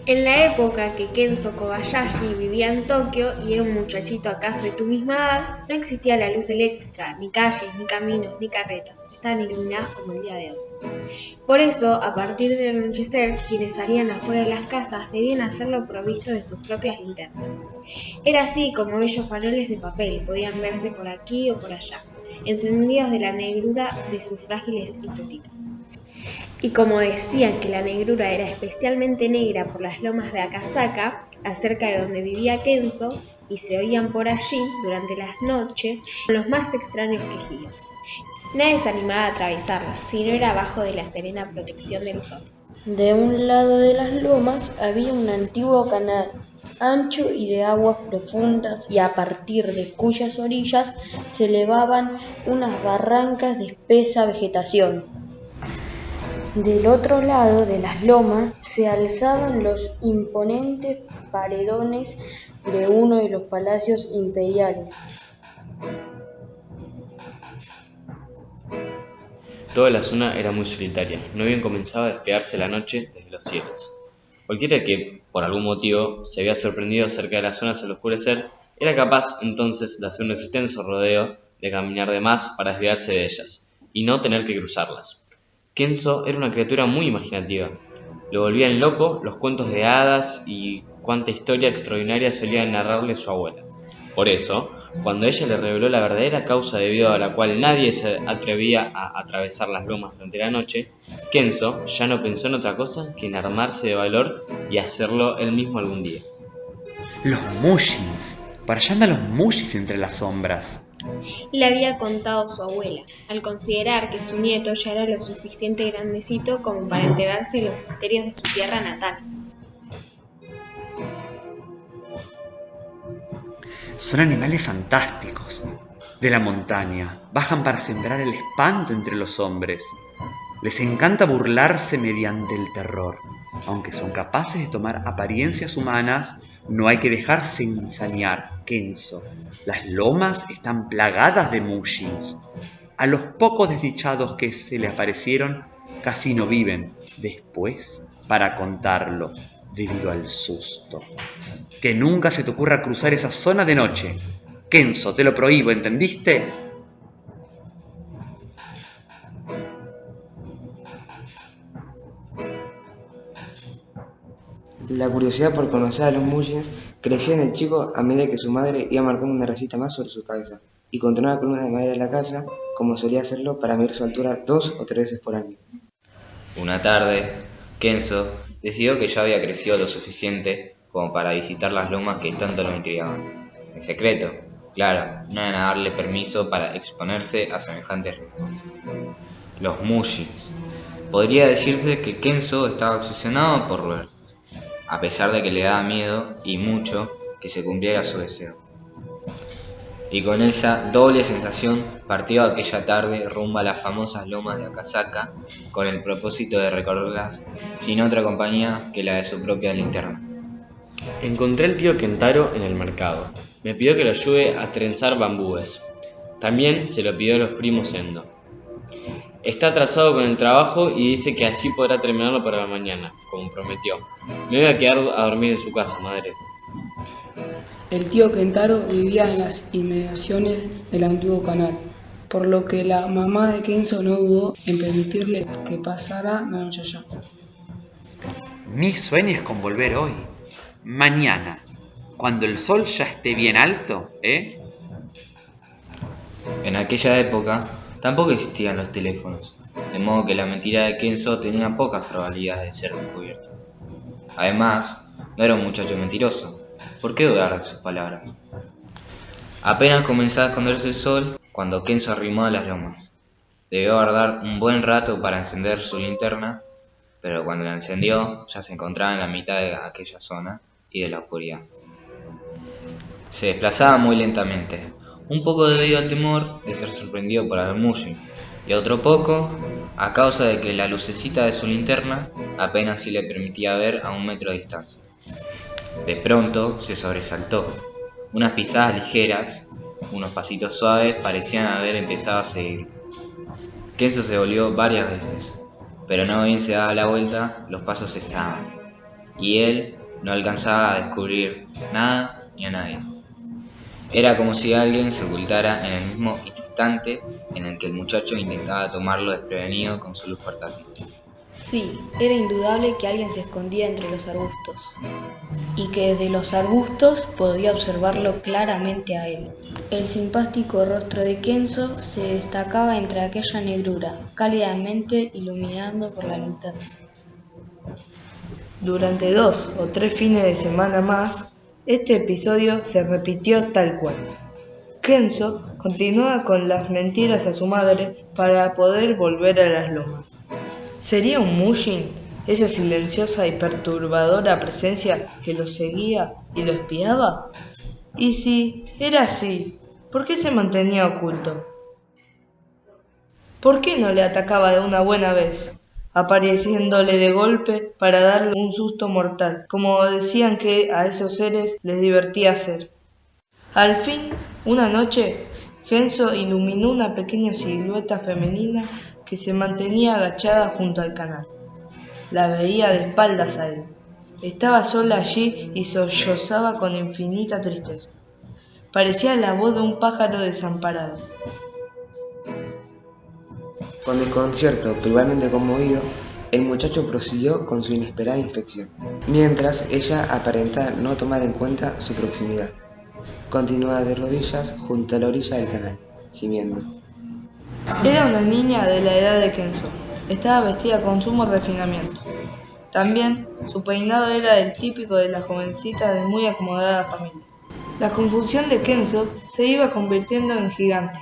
En la época que Kenzo Kobayashi vivía en Tokio y era un muchachito acaso de tu misma edad, no existía la luz eléctrica, ni calles, ni caminos, ni carretas. Estaban iluminadas como el día de hoy. Por eso, a partir del anochecer, quienes salían afuera de las casas debían hacerlo provisto de sus propias linternas. Era así como bellos faroles de papel podían verse por aquí o por allá, encendidos de la negrura de sus frágiles lucecitas. Y como decían que la negrura era especialmente negra por las lomas de Akasaka, acerca de donde vivía Kenzo, y se oían por allí, durante las noches, los más extraños quejidos. Nadie se animaba a atravesarlas, si no era bajo de la serena protección del sol. De un lado de las lomas había un antiguo canal, ancho y de aguas profundas, y a partir de cuyas orillas se elevaban unas barrancas de espesa vegetación. Del otro lado de las lomas se alzaban los imponentes paredones de uno de los palacios imperiales. Toda la zona era muy solitaria, no bien comenzaba a despegarse la noche desde los cielos. Cualquiera que, por algún motivo, se había sorprendido cerca de las zonas al oscurecer, era capaz entonces de hacer un extenso rodeo, de caminar de más para desviarse de ellas, y no tener que cruzarlas. Kenzo era una criatura muy imaginativa. Lo volvían loco los cuentos de hadas y cuánta historia extraordinaria solía narrarle su abuela. Por eso, cuando ella le reveló la verdadera causa debido a la cual nadie se atrevía a atravesar las lomas durante la noche, Kenzo ya no pensó en otra cosa que en armarse de valor y hacerlo él mismo algún día. Los Mushins. Para allá andan los Mushins entre las sombras. Le había contado su abuela, al considerar que su nieto ya era lo suficiente grandecito como para enterarse de los misterios de su tierra natal. Son animales fantásticos, de la montaña. Bajan para sembrar el espanto entre los hombres. Les encanta burlarse mediante el terror. Aunque son capaces de tomar apariencias humanas, no hay que dejarse ensañar, Kenzo. Las lomas están plagadas de Mushins. A los pocos desdichados que se le aparecieron, casi no viven después para contarlo, debido al susto. Que nunca se te ocurra cruzar esa zona de noche. Kenzo, te lo prohíbo, ¿entendiste? La curiosidad por conocer a los Mushins crecía en el chico a medida que su madre iba marcando una rayita más sobre su cabeza, y contra una columna de madera de la casa, como solía hacerlo para medir su altura 2 o 3 veces por año. Una tarde, Kenzo decidió que ya había crecido lo suficiente como para visitar las lomas que tanto lo intrigaban. En secreto, claro, no iban a darle permiso para exponerse a semejantes riesgos. Los Mushins. Podría decirse que Kenzo estaba obsesionado por verlos, a pesar de que le daba miedo y mucho que se cumpliera su deseo. Y con esa doble sensación partió aquella tarde rumbo a las famosas lomas de Akasaka con el propósito de recorrerlas sin otra compañía que la de su propia linterna. Encontré al tío Kentaro en el mercado. Me pidió que lo ayude a trenzar bambúes. También se lo pidió a los primos Endo. Está atrasado con el trabajo y dice que así podrá terminarlo para la mañana, como prometió. Me voy a quedar a dormir en su casa, madre. El tío Kentaro vivía en las inmediaciones del antiguo canal, por lo que la mamá de Kenzo no dudó en permitirle que pasara la noche allá. Ni sueñes con volver hoy. Mañana, cuando el sol ya esté bien alto, ¿eh? En aquella época tampoco existían los teléfonos, de modo que la mentira de Kenzo tenía pocas probabilidades de ser descubierta. Además, no era un muchacho mentiroso. ¿Por qué dudar de sus palabras? Apenas comenzaba a esconderse el sol cuando Kenzo arrimó a las lomas. Debió guardar un buen rato para encender su linterna, pero cuando la encendió ya se encontraba en la mitad de aquella zona y de la oscuridad. Se desplazaba muy lentamente, un poco debido al temor de ser sorprendido por algún Mushin, y otro poco a causa de que la lucecita de su linterna apenas sí le permitía ver a 1 metro de distancia. De pronto se sobresaltó. Unas pisadas ligeras, unos pasitos suaves parecían haber empezado a seguir. Kenzo se volvió varias veces, pero no bien se daba la vuelta, los pasos cesaban. y él no alcanzaba a descubrir nada ni a nadie. Era como si alguien se ocultara en el mismo instante en el que el muchacho intentaba tomarlo desprevenido con su luz portátil. Sí, era indudable que alguien se escondía entre los arbustos, y que desde los arbustos podía observarlo claramente a él. El simpático rostro de Kenzo se destacaba entre aquella negrura, cálidamente iluminando por la linterna. Durante 2 o 3 fines de semana más, este episodio se repitió tal cual. Kenzo continuaba con las mentiras a su madre para poder volver a las lomas. ¿Sería un Mushin, esa silenciosa y perturbadora presencia que lo seguía y lo espiaba? Y si era así, ¿por qué se mantenía oculto? ¿Por qué no le atacaba de una buena vez, apareciéndole de golpe para darle un susto mortal, como decían que a esos seres les divertía hacer? Al fin, una noche, Kenzo iluminó una pequeña silueta femenina que se mantenía agachada junto al canal. La veía de espaldas a él. Estaba sola allí y sollozaba con infinita tristeza. Parecía la voz de un pájaro desamparado. Con desconcierto, pero igualmente conmovido, el muchacho prosiguió con su inesperada inspección, mientras ella aparentaba no tomar en cuenta su proximidad. Continuaba de rodillas junto a la orilla del canal, gimiendo. Era una niña de la edad de Kenzo. Estaba vestida con sumo refinamiento. También, su peinado era el típico de la jovencita de muy acomodada familia. La confusión de Kenzo se iba convirtiendo en gigante.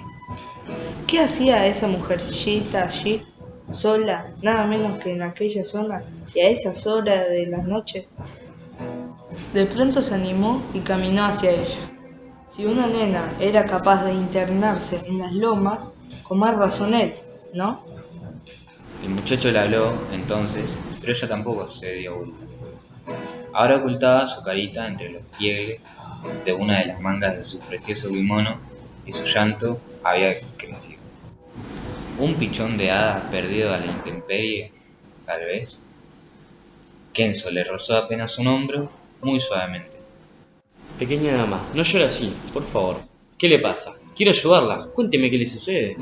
¿Qué hacía esa mujercita allí, sola, nada menos que en aquella zona y a esas horas de la noche? De pronto se animó y caminó hacia ella. Si una nena era capaz de internarse en las lomas, con más razón él, ¿no? El muchacho le habló entonces, pero ella tampoco se dio vuelta. Ahora ocultaba su carita entre los pliegues de una de las mangas de su precioso kimono y su llanto había crecido. Un pichón de hada perdido a la intemperie, tal vez. Kenzo le rozó apenas un hombro, muy suavemente. Pequeña dama, no llore así, por favor. ¿Qué le pasa? Quiero ayudarla. Cuénteme qué le sucede.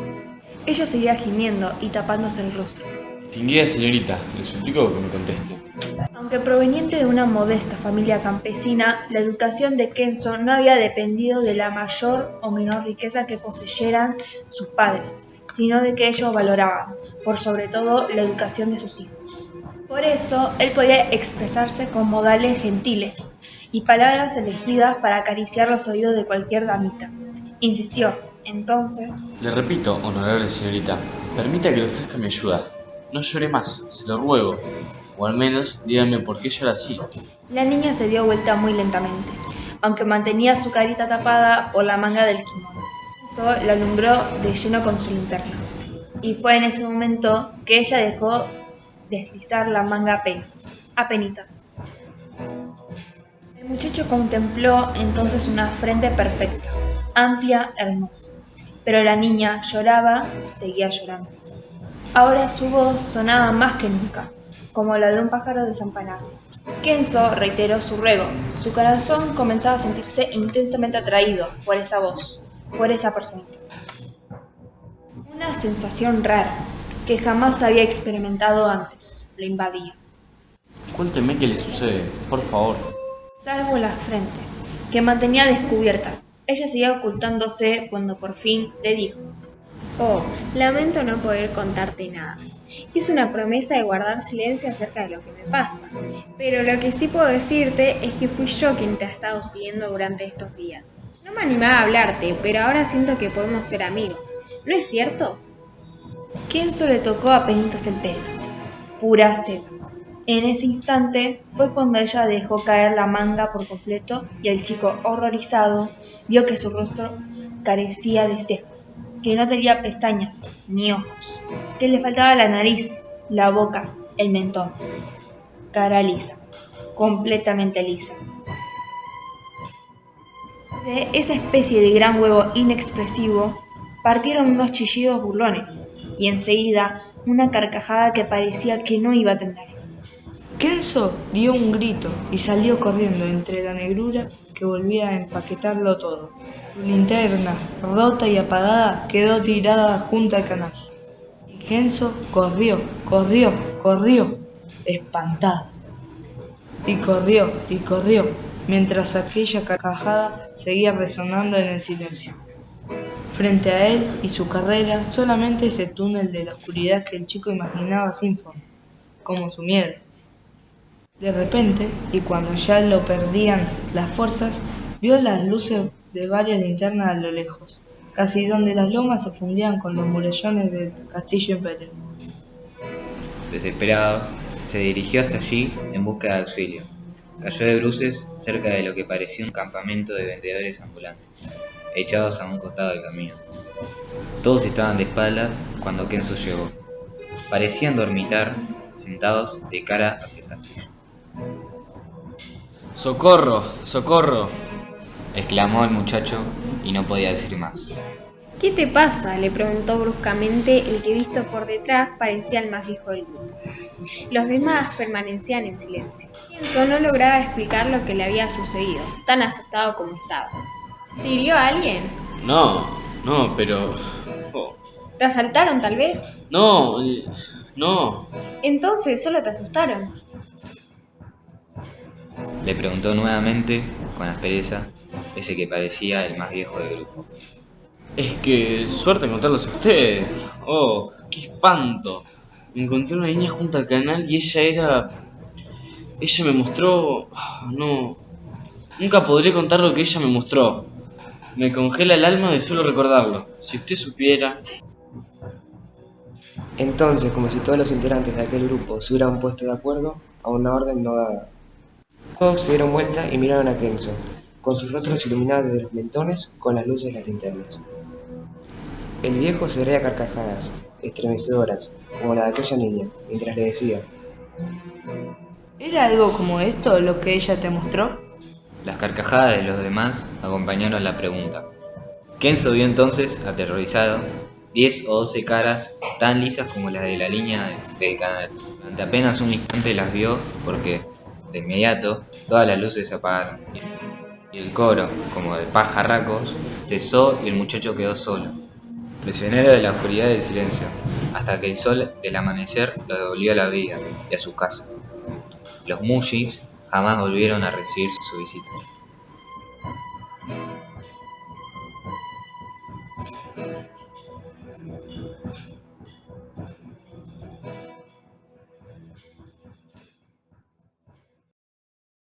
Ella seguía gimiendo y tapándose el rostro. Distinguida señorita, le suplico que me conteste. Aunque proveniente de una modesta familia campesina, la educación de Kenzo no había dependido de la mayor o menor riqueza que poseyeran sus padres, sino de que ellos valoraban, por sobre todo, la educación de sus hijos. Por eso, él podía expresarse con modales gentiles y palabras elegidas para acariciar los oídos de cualquier damita. Insistió, entonces... Le repito, honorable señorita, permita que le ofrezca mi ayuda. No llore más, se lo ruego. O al menos, dígame por qué llora así. La niña se dio vuelta muy lentamente, aunque mantenía su carita tapada por la manga del kimono. Eso la alumbró de lleno con su linterna, y fue en ese momento que ella dejó deslizar la manga apenitas. El muchacho contempló entonces una frente perfecta, amplia, hermosa, pero la niña lloraba, seguía llorando. Ahora su voz sonaba más que nunca, como la de un pájaro desamparado. Kenzo reiteró su ruego. Su corazón comenzaba a sentirse intensamente atraído por esa voz, por esa personita. Una sensación rara, que jamás había experimentado antes, lo invadía. Cuénteme qué le sucede, por favor. Salvo la frente, que mantenía descubierta. Ella seguía ocultándose cuando por fin le dijo: Oh, lamento no poder contarte nada. Hice una promesa de guardar silencio acerca de lo que me pasa, pero lo que sí puedo decirte es que fui yo quien te ha estado siguiendo durante estos días. No me animaba a hablarte, pero ahora siento que podemos ser amigos. ¿No es cierto? Kenzo le tocó apenitas el pelo. Pura seda. En ese instante fue cuando ella dejó caer la manga por completo y el chico, horrorizado, vio que su rostro carecía de cejas, que no tenía pestañas ni ojos, que le faltaba la nariz, la boca, el mentón. Cara lisa, completamente lisa. De esa especie de gran huevo inexpresivo partieron unos chillidos burlones y enseguida una carcajada que parecía que no iba a terminar. Kenzo dio un grito y salió corriendo entre la negrura que volvía a empaquetarlo todo. Su linterna, rota y apagada, quedó tirada junto al canal. Y Kenzo corrió, espantado. Y corrió, mientras aquella carcajada seguía resonando en el silencio. Frente a él y su carrera, solamente ese túnel de la oscuridad que el chico imaginaba sin fondo, como su miedo. De repente, y cuando ya lo perdían las fuerzas, vio las luces de varias linternas a lo lejos, casi donde las lomas se fundían con los murallones del castillo imperial. Desesperado, se dirigió hacia allí en busca de auxilio. Cayó de bruces cerca de lo que parecía un campamento de vendedores ambulantes, echados a un costado del camino. Todos estaban de espaldas cuando Kenzo llegó. Parecían dormitar, sentados de cara hacia el castillo. ¡Socorro! ¡Socorro! Exclamó el muchacho y no podía decir más. ¿Qué te pasa?, le preguntó bruscamente el que visto por detrás parecía el más viejo del grupo. Los demás permanecían en silencio. Kenzo no lograba explicar lo que le había sucedido, tan asustado como estaba. ¿Te hirió a alguien? No, pero... Oh. ¿Te asaltaron tal vez? No. Entonces solo te asustaron. Le preguntó nuevamente, con aspereza, ese que parecía el más viejo del grupo. Es que suerte encontrarlos a ustedes. Oh, qué espanto. Encontré una niña junto al canal y ella me mostró... No. Nunca podré contar lo que ella me mostró. Me congela el alma de solo recordarlo. Si usted supiera... Entonces, como si todos los integrantes de aquel grupo se hubieran puesto de acuerdo a una orden no dada. Todos se dieron vuelta y miraron a Kenzo, con sus rostros iluminados desde los mentones con las luces de las linternas. El viejo se reía a carcajadas, estremecedoras, como la de aquella niña, mientras le decía: ¿Era algo como esto lo que ella te mostró? Las carcajadas de los demás acompañaron la pregunta. Kenzo vio entonces, aterrorizado, 10 o 12 caras tan lisas como las de la línea del canal. Durante apenas un instante las vio porque, de inmediato, todas las luces se apagaron. Y el coro, como de pajarracos, cesó y el muchacho quedó solo, prisionero de la oscuridad y del silencio, hasta que el sol del amanecer lo devolvió a la vida y a su casa. Los Mushis jamás volvieron a recibir su visita.